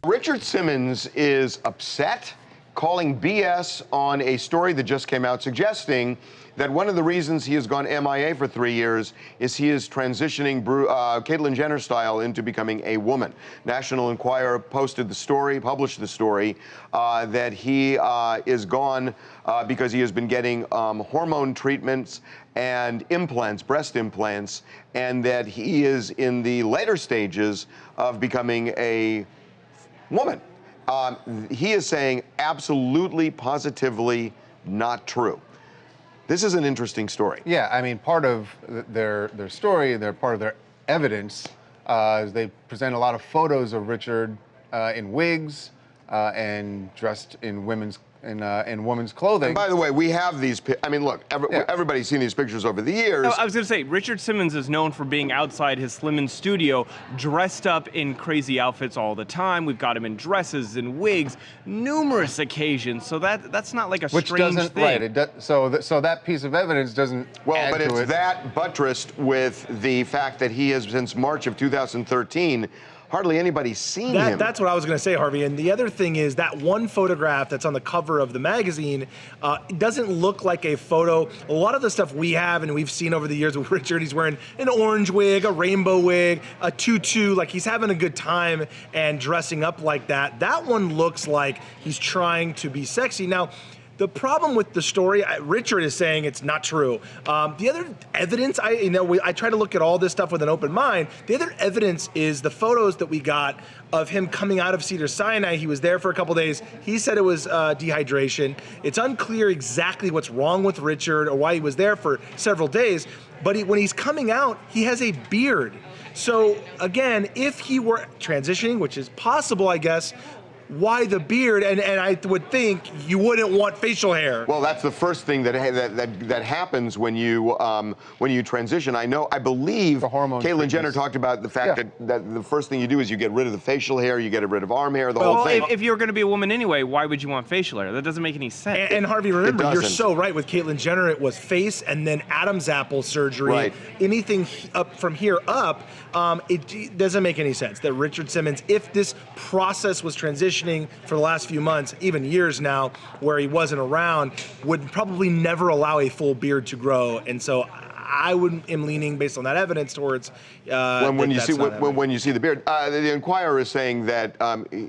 Richard Simmons is upset, calling BS on a story that just came out suggesting that one of the reasons he has gone MIA for 3 years is he is transitioning Caitlyn Jenner style into becoming a woman. National Enquirer posted the story, published the story, that he is gone because he has been getting hormone treatments and implants, breast implants, and that he is in the later stages of becoming a woman. He is saying absolutely, positively not true. This is an interesting story. Yeah, I mean, part of their story, they're part of their evidence, is they present a lot of photos of Richard in wigs and dressed in women's clothing. And by the way, we have these. I mean, look, everybody's seen these pictures over the years. I was going to say, Richard Simmons is known for being outside his Simmons studio, dressed up in crazy outfits all the time. We've got him in dresses and wigs, numerous occasions. So that's not like a strange thing. Right. So that piece of evidence doesn't. Well, but it's that buttressed with the fact that he has, since March of 2013. Hardly anybody's seen him. That's what I was going to say, Harvey. And the other thing is that one photograph that's on the cover of the magazine doesn't look like a photo. A lot of the stuff we have and we've seen over the years with Richard, he's wearing an orange wig, a rainbow wig, a tutu, like he's having a good time and dressing up like that. That one looks like he's trying to be sexy. Now, the problem with the story, Richard is saying it's not true. The other evidence, I try to look at all this stuff with an open mind. The other evidence is the photos that we got of him coming out of Cedars-Sinai. He was there for a couple days. He said it was dehydration. It's unclear exactly what's wrong with Richard or why he was there for several days. But when he's coming out, he has a beard. So again, if he were transitioning, which is possible, I guess, why the beard? And I would think you wouldn't want facial hair. Well, that's the first thing that happens when you transition. I believe Caitlyn Jenner talked about the fact that the first thing you do is you get rid of the facial hair, you get rid of arm hair, the whole thing. If you're going to be a woman anyway, why would you want facial hair? That doesn't make any sense. And Harvey, remember, you're so right with Caitlyn Jenner. It was face and then Adam's apple surgery. Right. Anything up from here up, it doesn't make any sense that Richard Simmons, if this process was transitioning for the last few months, even years now, where he wasn't around, would probably never allow a full beard to grow. And so I am leaning, based on that evidence, towards when you see the beard. The Enquirer is saying that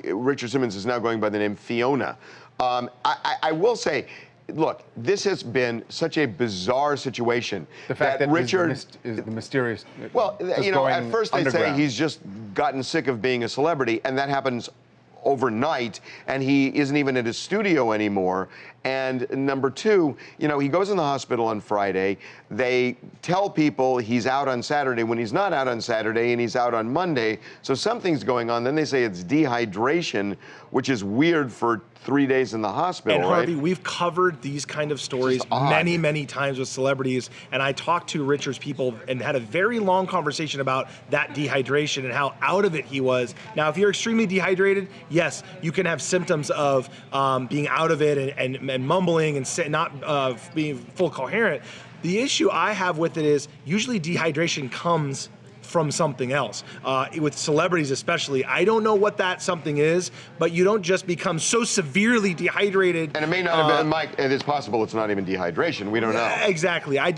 Richard Simmons is now going by the name Fiona. I will say, look, this has been such a bizarre situation. The fact that Richard is the mysterious. Well, at first they say he's just gotten sick of being a celebrity, and that happens overnight, and he isn't even at his studio anymore. And number two, he goes in the hospital on Friday. They tell people he's out on Saturday when he's not out on Saturday, and he's out on Monday. So something's going on. Then they say it's dehydration, which is weird for 3 days in the hospital. And Harvey, we've covered these kind of stories many, many times with celebrities. And I talked to Richard's people and had a very long conversation about that dehydration and how out of it he was. Now, if you're extremely dehydrated, yes, you can have symptoms of being out of it and mumbling and not being full coherent. The issue I have with it is usually dehydration comes from something else. With celebrities especially, I don't know what that something is, but you don't just become so severely dehydrated. And it may not have been, Mike, and it's possible it's not even dehydration. We don't know. Exactly. I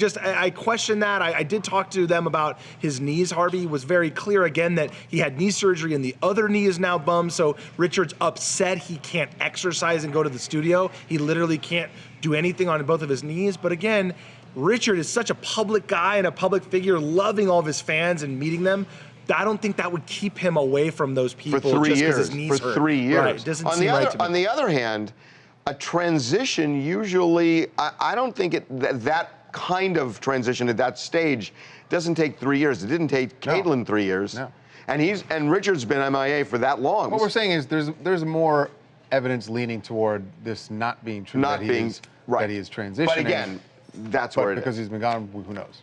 question that. I did talk to them about his knees. Harvey was very clear again that he had knee surgery and the other knee is now bummed. So Richard's upset he can't exercise and go to the studio. He literally can't do anything on both of his knees. But again, Richard is such a public guy and a public figure, loving all of his fans and meeting them. I don't think that would keep him away from those people for 3 just years. His knees for hurt. 3 years. Right. It doesn't seem right to me. On the other hand, a transition usually, I don't think that kind of transition at that stage doesn't take 3 years. It didn't take Caitlyn 3 years. No. And Richard's been MIA for that long. What we're saying is there's more evidence leaning toward this not being true. That he is transitioning. But again, that's where it is. Because he's been gone, who knows?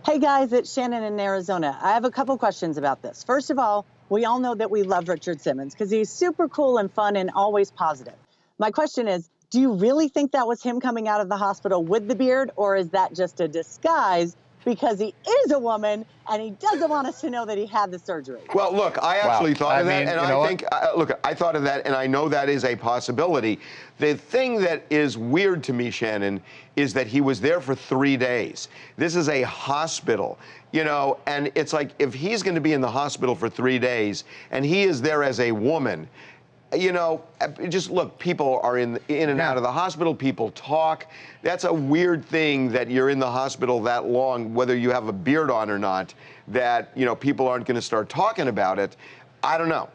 Hey guys, it's Shannon in Arizona. I have a couple questions about this. First of all, we all know that we love Richard Simmons because he's super cool and fun and always positive. My question is, do you really think that was him coming out of the hospital with the beard, or is that just a disguise because he is a woman and he doesn't want us to know that he had the surgery. Well, look, I actually thought of that, mean, and you know I think, look, I thought of that, and I know that is a possibility. The thing that is weird to me, Shannon, is that he was there for 3 days. This is a hospital, you know, and it's like if he's going to be in the hospital for 3 days and he is there as a woman, you know, just look, people are in and out of the hospital, people talk. That's a weird thing that you're in the hospital that long, whether you have a beard on or not, that, you know, people aren't going to start talking about it. I don't know.